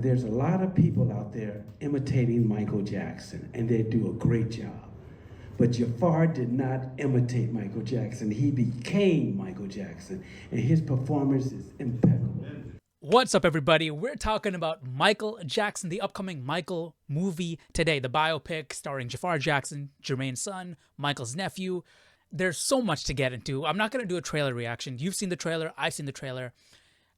There's a lot of people out there imitating Michael Jackson, and they do a great job. But Jaafar did not imitate Michael Jackson. He became Michael Jackson, and his performance is impeccable. What's up, everybody? We're talking about Michael Jackson, the upcoming Michael movie today, the biopic starring Jaafar Jackson, Jermaine's son, Michael's nephew. There's so much to get into. I'm not going to do a trailer reaction. You've seen the trailer. I've seen the trailer.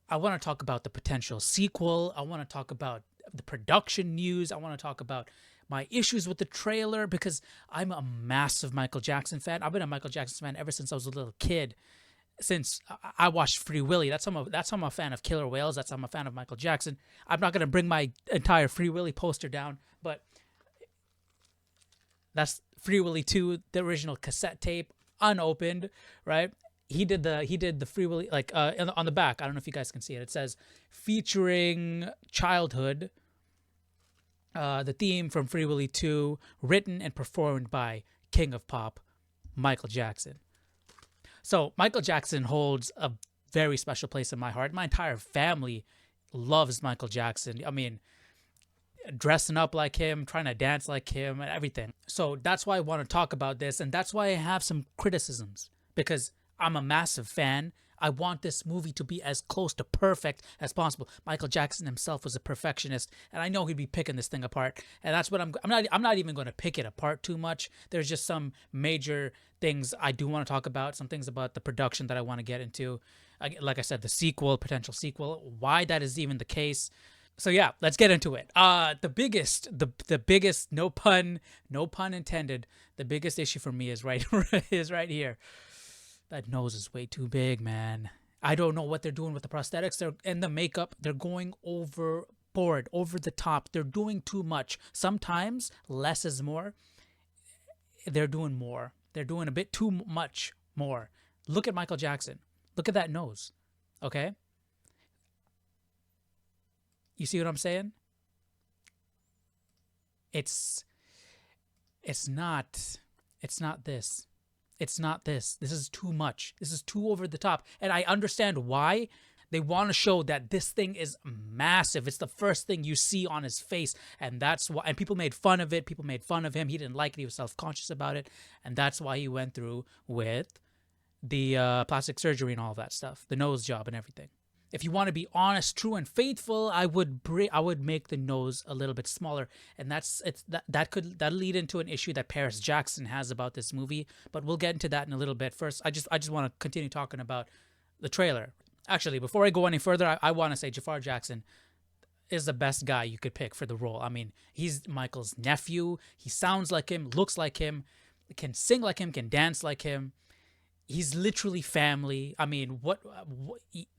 I want to talk about the potential sequel. I want to talk about the production news. I want to talk about my issues with the trailer because I'm a massive Michael Jackson fan. I've been a Michael Jackson fan ever since I was a little kid. Since I watched Free Willy, that's how I'm a fan of Killer Whales. That's how I'm a fan of Michael Jackson. I'm not gonna bring my entire Free Willy poster down, but that's Free Willy 2, the original cassette tape, unopened, right? He did the Free Willy on the back. I don't know if you guys can see it. It says featuring childhood. The theme from Free Willy 2, written and performed by King of Pop, Michael Jackson. So Michael Jackson holds a very special place in my heart. My entire family loves Michael Jackson. I mean, dressing up like him, trying to dance like him, and everything. So that's why I want to talk about this, and that's why I have some criticisms, because I'm a massive fan. I want this movie to be as close to perfect as possible. Michael Jackson himself was a perfectionist, and I know he'd be picking this thing apart. And that's what I'm not even going to pick it apart too much. There's just some major things I do want to talk about, some things about the production that I want to get into. Like I said, the sequel, potential sequel, why that is even the case. So yeah, let's get into it. The biggest, no pun intended, the biggest issue for me is right here. That nose is way too big, man. I don't know what they're doing with the prosthetics and the makeup. They're going overboard, over the top. They're doing too much. Sometimes less is more. They're doing more. They're doing a bit too much more. Look at Michael Jackson. Look at that nose. Okay? You see what I'm saying? It's not this. It's not this. This is too much. This is too over the top. And I understand why. They want to show that this thing is massive. It's the first thing you see on his face. And that's why. And people made fun of it. People made fun of him. He didn't like it. He was self-conscious about it. And that's why he went through with the plastic surgery and all of that stuff. The nose job and everything. If you want to be honest, true, and faithful, I would make the nose a little bit smaller, and that'll lead into an issue that Paris Jackson has about this movie. But we'll get into that in a little bit. First, I just want to continue talking about the trailer. Actually, before I go any further, I want to say Jaafar Jackson is the best guy you could pick for the role. I mean, he's Michael's nephew. He sounds like him, looks like him, can sing like him, can dance like him. He's literally family. I mean,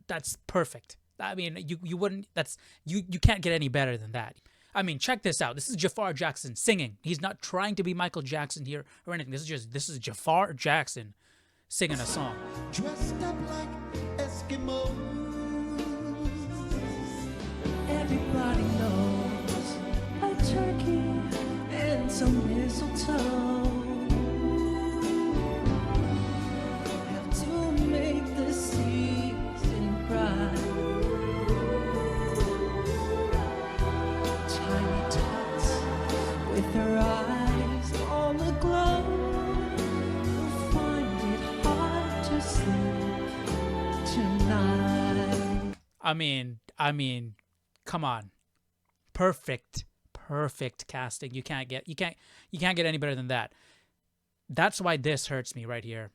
that's perfect. I mean, you can't get any better than that. I mean, check this out. This is Jaafar Jackson singing. He's not trying to be Michael Jackson here or anything. This is Jaafar Jackson singing a song. Dressed up like Eskimos. Everybody knows a turkey and some mistletoe. Her eyes all aglow, you'll find it hard to sleep tonight. I mean, come on, perfect casting. You can't get any better than that. That's why this hurts me right here.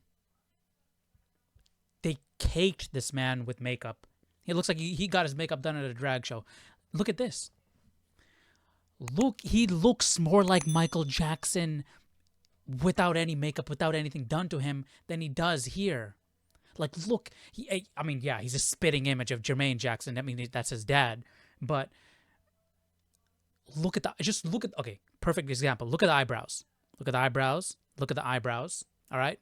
They caked this man with makeup. He looks like he got his makeup done at a drag show. Look at this. Look, he looks more like Michael Jackson without any makeup, without anything done to him than he does here. Like, look, he's a spitting image of Jermaine Jackson. I mean, that's his dad. But okay, perfect example. Look at the eyebrows. Look at the eyebrows. Look at the eyebrows. All right?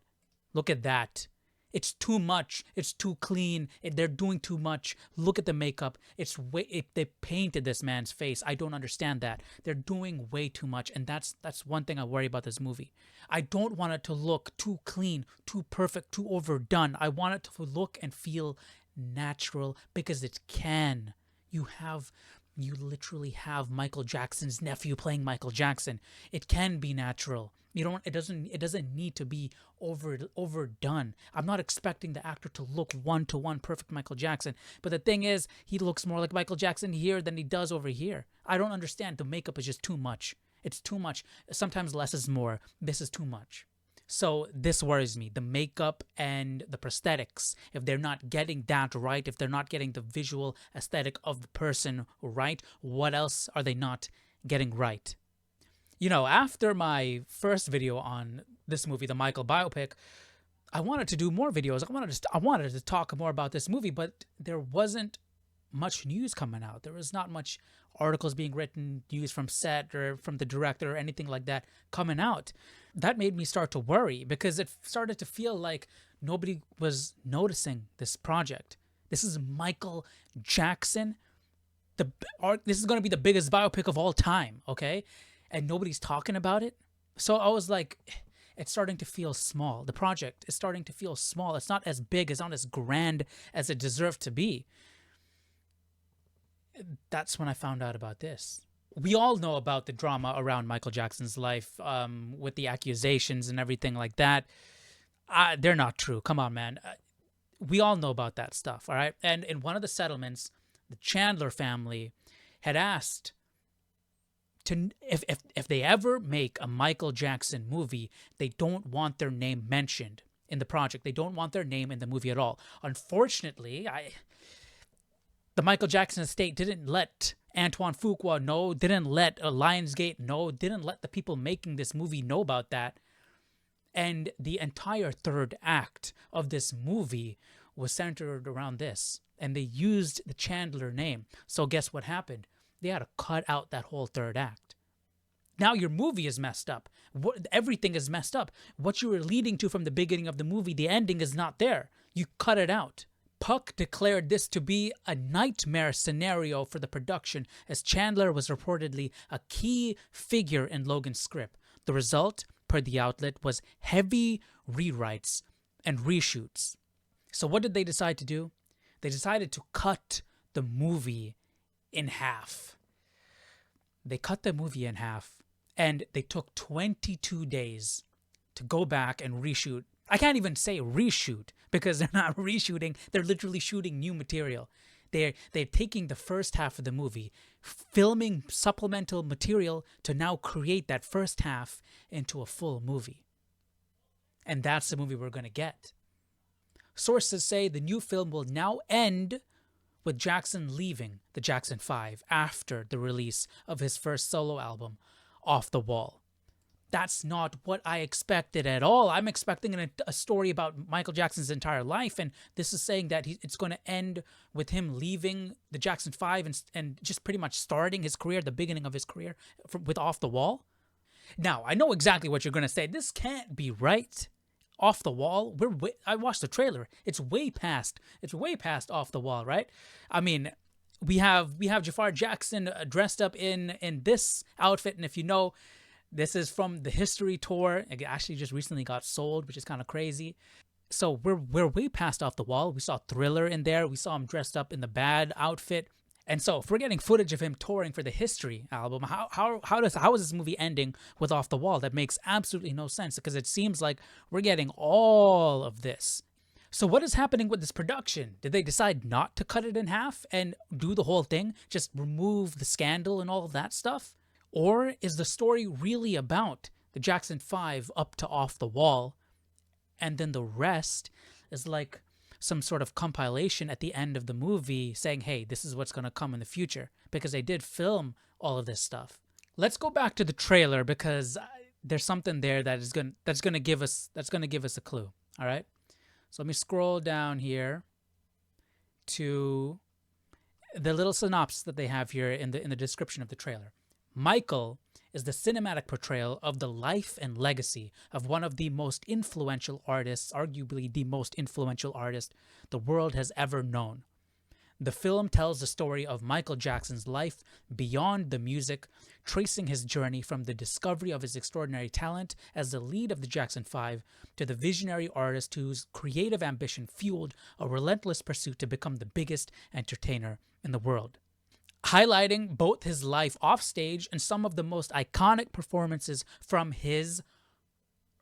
Look at that. It's too much. It's too clean. They're doing too much. Look at the makeup. They painted this man's face. I don't understand that. They're doing way too much, and that's one thing I worry about this movie. I don't want it to look too clean, too perfect, too overdone. I want it to look and feel natural because it can. You have You literally have Michael Jackson's nephew playing Michael Jackson. It can be natural. You don't. It doesn't need to be overdone. I'm not expecting the actor to look one-to-one perfect Michael Jackson. But the thing is, he looks more like Michael Jackson here than he does over here. I don't understand. The makeup is just too much. It's too much. Sometimes less is more. This is too much. So this worries me. The makeup and the prosthetics, if they're not getting that right, if they're not getting the visual aesthetic of the person right, what else are they not getting right? You know, after my first video on this movie, the Michael biopic, I wanted to do more videos. I wanted to talk more about this movie, but there wasn't much news coming out. There was not much articles being written, news from set or from the director or anything like that coming out. That made me start to worry because it started to feel like nobody was noticing this project. This is Michael Jackson. This is going to be the biggest biopic of all time, okay? And nobody's talking about it. So I was like, it's starting to feel small. The project is starting to feel small. It's not as big, it's not as grand as it deserved to be. That's when I found out about this. We all know about the drama around Michael Jackson's life, with the accusations and everything like that. They're not true. Come on, man. We all know about that stuff, all right? And in one of the settlements, the Chandler family had asked to if they ever make a Michael Jackson movie, they don't want their name mentioned in the project. They don't want their name in the movie at all. Unfortunately, the Michael Jackson estate didn't let Antoine Fuqua know, didn't let Lionsgate know, didn't let the people making this movie know about that. And the entire third act of this movie was centered around this. And they used the Chandler name. So guess what happened? They had to cut out that whole third act. Now your movie is messed up. Everything is messed up. What you were leading to from the beginning of the movie, the ending is not there. You cut it out. Puck declared this to be a nightmare scenario for the production, as Chandler was reportedly a key figure in Logan's script. The result, per the outlet, was heavy rewrites and reshoots. So what did they decide to do? They decided to cut the movie in half. They cut the movie in half, and they took 22 days to go back and reshoot. I can't even say reshoot because they're not reshooting. They're literally shooting new material. They're taking the first half of the movie, filming supplemental material to now create that first half into a full movie. And that's the movie we're going to get. Sources say the new film will now end with Jackson leaving the Jackson 5 after the release of his first solo album, Off the Wall. That's not what I expected at all. I'm expecting a story about Michael Jackson's entire life, and this is saying that it's going to end with him leaving the Jackson 5 and just pretty much starting his career, the beginning of his career, with Off the Wall. Now, I know exactly what you're going to say. This can't be right. Off the Wall? I watched the trailer. It's way past Off the Wall, right? I mean, we have Jaafar Jackson dressed up in this outfit, and if you know, this is from the History Tour. It actually just recently got sold, which is kind of crazy. So we're way past Off the Wall. We saw Thriller in there. We saw him dressed up in the Bad outfit. And so if we're getting footage of him touring for the History album, how is this movie ending with Off the Wall? That makes absolutely no sense because it seems like we're getting all of this. So what is happening with this production? Did they decide not to cut it in half and do the whole thing? Just remove the scandal and all of that stuff? Or is the story really about the Jackson 5 up to Off the Wall, and then the rest is like some sort of compilation at the end of the movie saying, hey, this is what's going to come in the future, because they did film all of this stuff. Let's go back to the trailer because there's something there that's going to give us a clue. All right? So let me scroll down here to the little synopsis that they have here in the description of the trailer. Michael is the cinematic portrayal of the life and legacy of one of the most influential artists, arguably the most influential artist the world has ever known. The film tells the story of Michael Jackson's life beyond the music, tracing his journey from the discovery of his extraordinary talent as the lead of the Jackson 5 to the visionary artist whose creative ambition fueled a relentless pursuit to become the biggest entertainer in the world. highlighting both his life off stage and some of the most iconic performances from his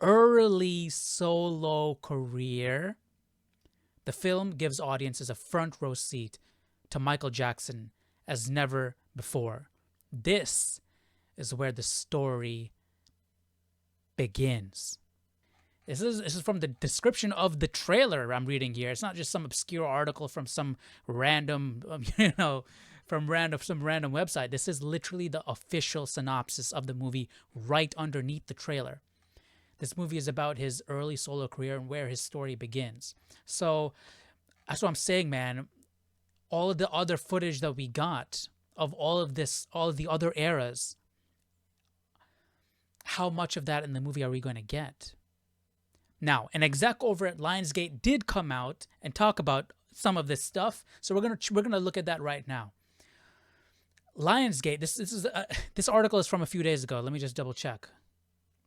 early solo career. The film gives audiences a front row seat to Michael Jackson as never before. This is where the story begins. This is from the description of the trailer I'm reading here. It's not just some obscure article from some random, some random website. This is literally the official synopsis of the movie right underneath the trailer. This movie is about his early solo career and where his story begins. So that's what I'm saying, man. All of the other footage that we got of all of the other eras, how much of that in the movie are we going to get? Now, an exec over at Lionsgate did come out and talk about some of this stuff, so we're gonna look at that right now. Lionsgate. This article is from a few days ago. Let me just double check.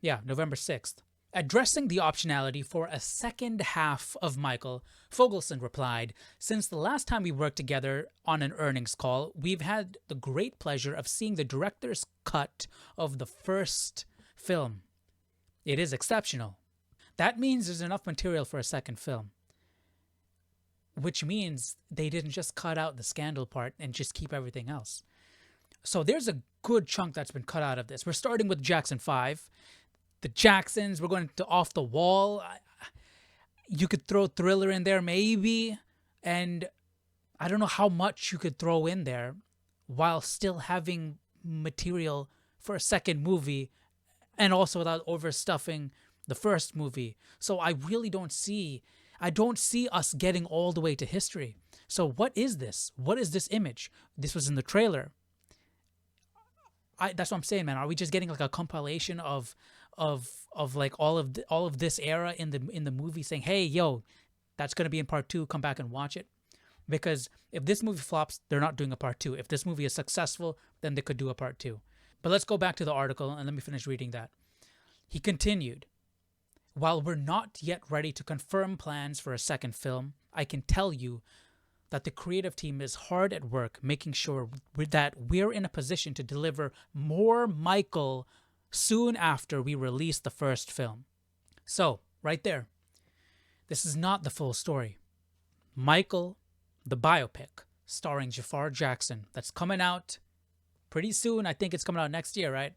Yeah, November 6th. Addressing the optionality for a second half of Michael, Fogelson replied, "Since the last time we worked together on an earnings call, we've had the great pleasure of seeing the director's cut of the first film. It is exceptional. That means there's enough material for a second film." Which means they didn't just cut out the scandal part and just keep everything else. So there's a good chunk that's been cut out of this. We're starting with Jackson 5. The Jacksons, we're going to Off the Wall. You could throw Thriller in there maybe. And I don't know how much you could throw in there while still having material for a second movie and also without overstuffing the first movie. So I really don't see us getting all the way to history. So what is this? What is this image? This was in the trailer. That's what I'm saying, man. Are we just getting like a compilation of like all of this era in the movie, saying, "Hey, yo, that's gonna be in part 2. Come back and watch it." Because if this movie flops, they're not doing a part 2. If this movie is successful, then they could do a part 2. But let's go back to the article and let me finish reading that. He continued, "While we're not yet ready to confirm plans for a second film, I can tell you that the creative team is hard at work making sure that we're in a position to deliver more Michael soon after we release the first film." So, right there, this is not the full story. Michael, the biopic, starring Jaafar Jackson, that's coming out pretty soon. I think it's coming out next year, right?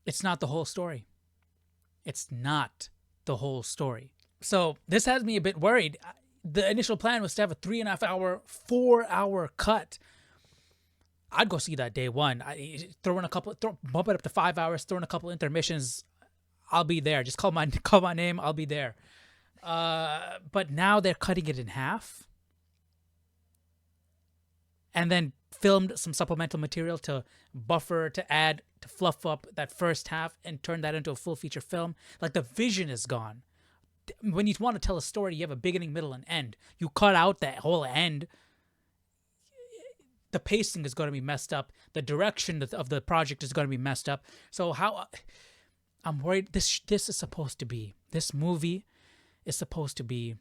It's not the whole story. It's not the whole story. So this has me a bit worried. The initial plan was to have a 3.5 hour, 4 hour cut. I'd go see that day one. Bump it up to 5 hours, throw in a couple intermissions. I'll be there. Just call my name. I'll be there. But now they're cutting it in half, and then filmed some supplemental material to buffer, to add, to fluff up that first half and turn that into a full feature film. Like, the vision is gone. When you want to tell a story, you have a beginning, middle, and end. You cut out that whole end. The pacing is going to be messed up. The direction of the project is going to be messed up. So I'm worried. This is supposed to be, this movie is supposed to be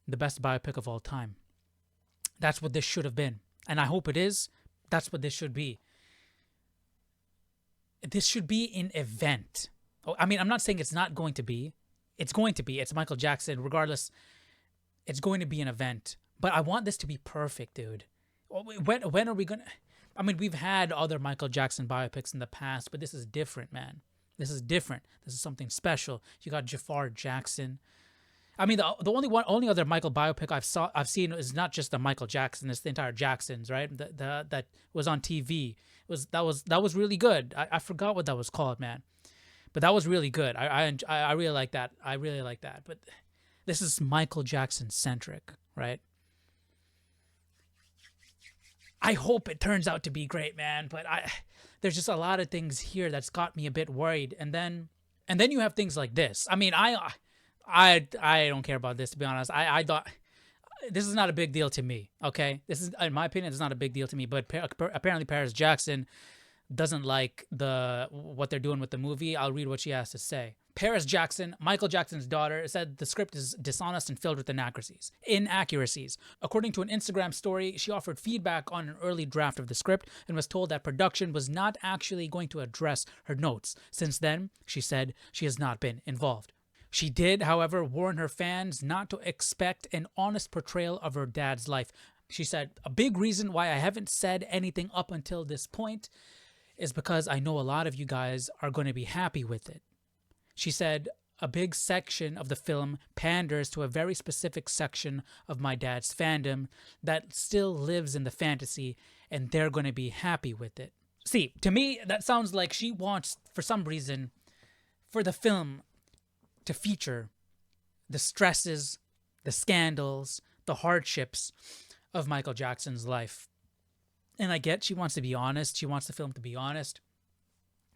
the best biopic of all time. That's what this should have been. And I hope it is. That's what this should be. This should be an event. I mean, I'm not saying it's not going to be. It's going to be. It's Michael Jackson. Regardless, it's going to be an event. But I want this to be perfect, dude. When are we going to... I mean, we've had other Michael Jackson biopics in the past, but this is different, man. This is different. This is something special. You got Jaafar Jackson. I mean, the only other Michael biopic I've seen is not just the Michael Jackson. It's the entire Jacksons, right? That was on TV. That was really good. I forgot what that was called, man. But that was really good. I really like that. I really like that. But this is Michael Jackson centric, right? I hope it turns out to be great, man. But there's just a lot of things here that's got me a bit worried. And then you have things like this. I mean, I don't care about this, to be honest. I thought this is not a big deal to me. Okay, this is, in my opinion, it's not a big deal to me. But apparently, Paris Jackson, doesn't like what they're doing with the movie. I'll read what she has to say. Paris Jackson, Michael Jackson's daughter, said the script is dishonest and filled with inaccuracies. According to an Instagram story, she offered feedback on an early draft of the script and was told that production was not actually going to address her notes. Since then, she said she has not been involved. She did, however, warn her fans not to expect an honest portrayal of her dad's life. She said, a big reason why I haven't said anything up until this point is because I know a lot of you guys are going to be happy with it. She said, a big section of the film panders to a very specific section of my dad's fandom that still lives in the fantasy, and they're going to be happy with it. See, to me, that sounds like she wants, for some reason, for the film to feature the stresses, the scandals, the hardships of Michael Jackson's life. And I get she wants to be honest. She wants the film to be honest.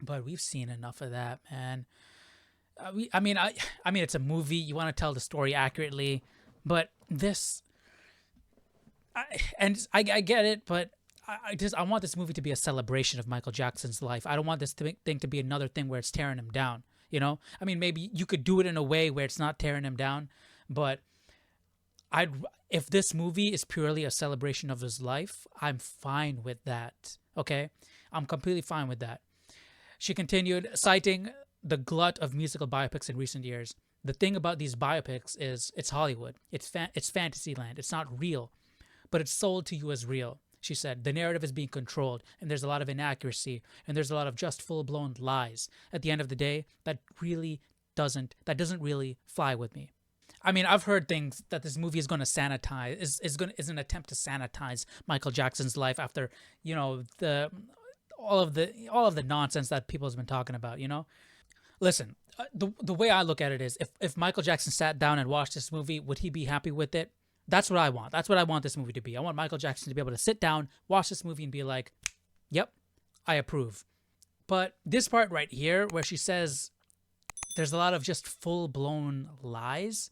But we've seen enough of that, man. I mean, it's a movie. You want to tell the story accurately, but this, I get it, but I want this movie to be a celebration of Michael Jackson's life. I don't want this thing to be another thing where it's tearing him down. You know, I mean, maybe you could do it in a way where it's not tearing him down, but if this movie is purely a celebration of his life, I'm fine with that. Okay, I'm completely fine with that. She continued, citing the glut of musical biopics in recent years. The thing about these biopics is it's Hollywood. It's Fantasyland. It's not real, but it's sold to you as real. She said, the narrative is being controlled, and there's a lot of inaccuracy, and there's a lot of just full-blown lies. At the end of the day, that doesn't really fly with me. I mean, I've heard things that this movie is going to sanitize, is an attempt to sanitize Michael Jackson's life after, you know, all of the nonsense that people have been talking about, you know? Listen, the way I look at it is, if Michael Jackson sat down and watched this movie, would he be happy with it? That's what I want. That's what I want this movie to be. I want Michael Jackson to be able to sit down, watch this movie, and be like, yep, I approve. But this part right here, where she says there's a lot of just full-blown lies,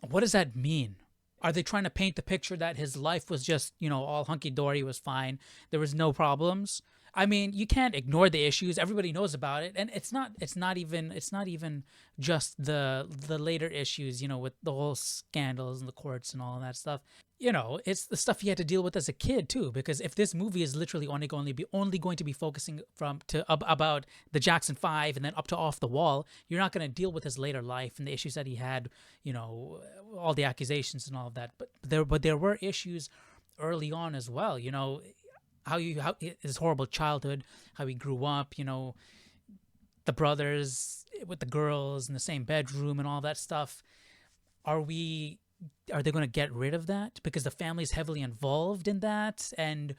what does that mean? Are they trying to paint the picture that his life was just, you know, all hunky-dory, was fine, there was no problems? I mean, you can't ignore the issues. Everybody knows about it, and it's not even just the later issues, you know, with the whole scandals and the courts and all of that stuff. You know, it's the stuff he had to deal with as a kid too. Because if this movie is literally only going to be focusing about the Jackson 5 and then up to Off the Wall, you're not going to deal with his later life and the issues that he had. You know, all the accusations and all of that. But there were issues early on as well. You know, how his horrible childhood, how he grew up, you know, the brothers with the girls in the same bedroom and all that stuff. Are they going to get rid of that because the family's heavily involved in that, and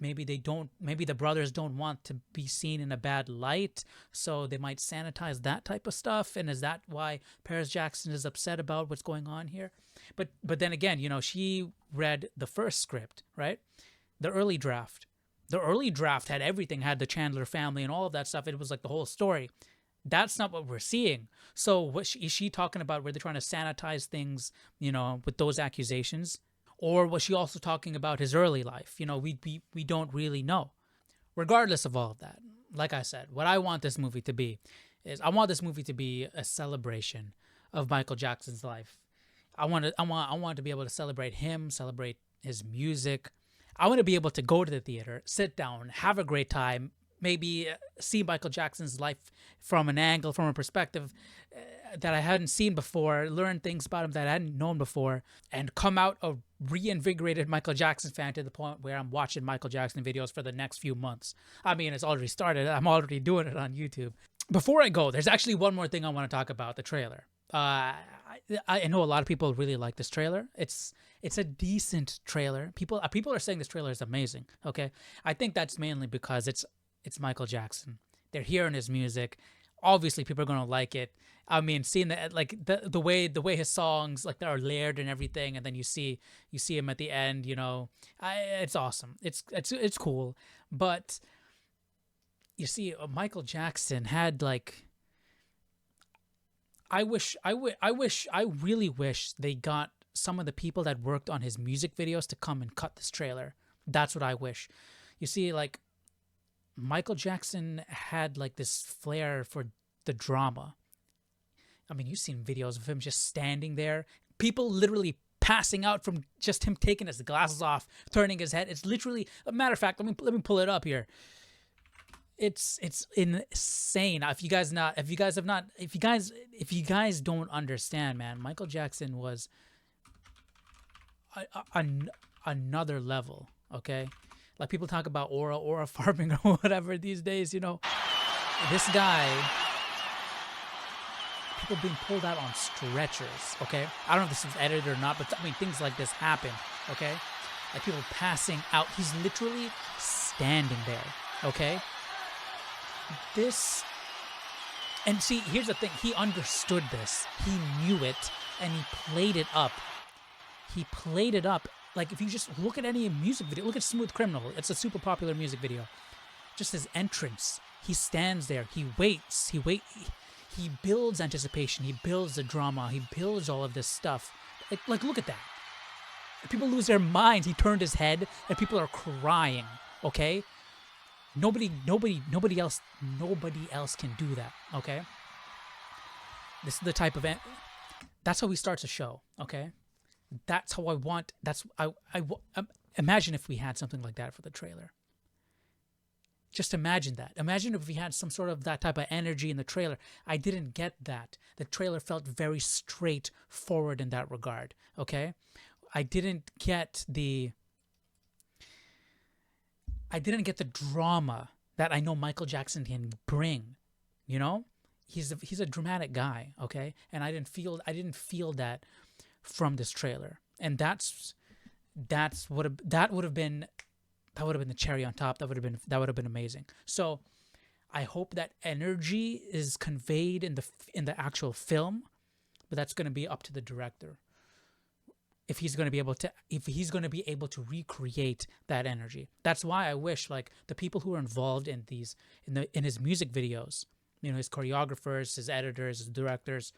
maybe the brothers don't want to be seen in a bad light, so they might sanitize that type of stuff? And is that why Paris Jackson is upset about what's going on here? But then again, you know, she read the first script, right? The early draft had everything, had the Chandler family and all of that stuff. It was like the whole story. That's not what we're seeing. So is she talking about where they're trying to sanitize things, you know, with those accusations? Or was she also talking about his early life? You know, we don't really know. Regardless of all of that, like I said, what I want this movie to be is I want this movie to be a celebration of Michael Jackson's life. I want to be able to celebrate him, celebrate his music. I want to be able to go to the theater, sit down, have a great time, maybe see Michael Jackson's life from an angle, from a perspective that I hadn't seen before, learn things about him that I hadn't known before, and come out a reinvigorated Michael Jackson fan to the point where I'm watching Michael Jackson videos for the next few months. I mean, it's already started. I'm already doing it on YouTube. Before I go, there's actually one more thing I want to talk about, the trailer. I know a lot of people really like this trailer. It's a decent trailer. People are saying this trailer is amazing. Okay, I think that's mainly because it's Michael Jackson. They're hearing his music. Obviously, people are gonna like it. I mean, seeing the way his songs like are layered and everything, and then you see him at the end. You know, it's awesome. It's cool. But you see, Michael Jackson had like. I really wish they got some of the people that worked on his music videos to come and cut this trailer. That's what I wish. You see, like, Michael Jackson had like this flair for the drama. I mean, you've seen videos of him just standing there, people literally passing out from just him taking his glasses off, turning his head. It's literally a matter of fact. Let me pull it up here. It's insane. If you guys don't understand, man, Michael Jackson was another level. Okay, like people talk about aura farming or whatever these days. You know, this guy, people being pulled out on stretchers. Okay, I don't know if this was edited or not, but I mean things like this happen. Okay, like people passing out. He's literally standing there. Okay. This, and see, here's the thing. He understood this. He knew it, and he played it up. He played it up. Like, if you just look at any music video, look at Smooth Criminal. It's a super popular music video. Just his entrance. He stands there. He waits. He builds anticipation. He builds the drama. He builds all of this stuff. Like look at that. People lose their minds. He turned his head, and people are crying. Okay? Nobody else can do that. Okay. This is the type of that's how he starts a show. Okay. That's how I want. Imagine if we had something like that for the trailer. Just imagine that. Imagine if we had some sort of that type of energy in the trailer. I didn't get that. The trailer felt very straightforward in that regard. Okay. I didn't get the drama that I know Michael Jackson can bring. You know, he's a dramatic guy, okay? And I didn't feel that from this trailer. And that would have been the cherry on top. That would have been amazing. So I hope that energy is conveyed in the actual film, but that's going to be up to the director. If he's going to be able to recreate that energy. That's why I wish, like, the people who are involved in his music videos, you know, his choreographers, his editors, his directors,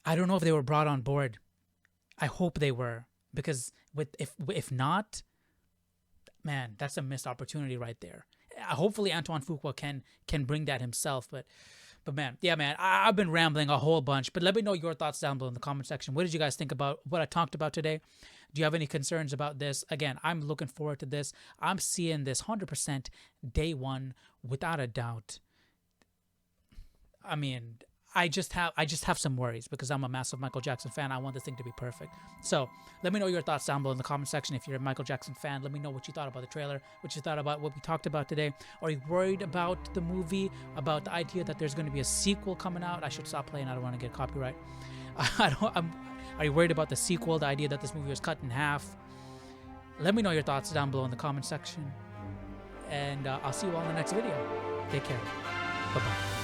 I don't know if they were brought on board. I hope they were, because if not, man, that's a missed opportunity right there. Hopefully Antoine Fuqua can bring that himself, but man, yeah, man, I've been rambling a whole bunch, but let me know your thoughts down below in the comment section. What did you guys think about what I talked about today? Do you have any concerns about this? Again, I'm looking forward to this. I'm seeing this 100% day one, without a doubt. I mean, I just have some worries because I'm a massive Michael Jackson fan. I want this thing to be perfect. So let me know your thoughts down below in the comment section. If you're a Michael Jackson fan, let me know what you thought about the trailer, what you thought about what we talked about today. Are you worried about the movie, about the idea that there's going to be a sequel coming out? I should stop playing. I don't want to get copyright. Are you worried about the sequel, the idea that this movie was cut in half? Let me know your thoughts down below in the comment section. And I'll see you all in the next video. Take care. Bye-bye.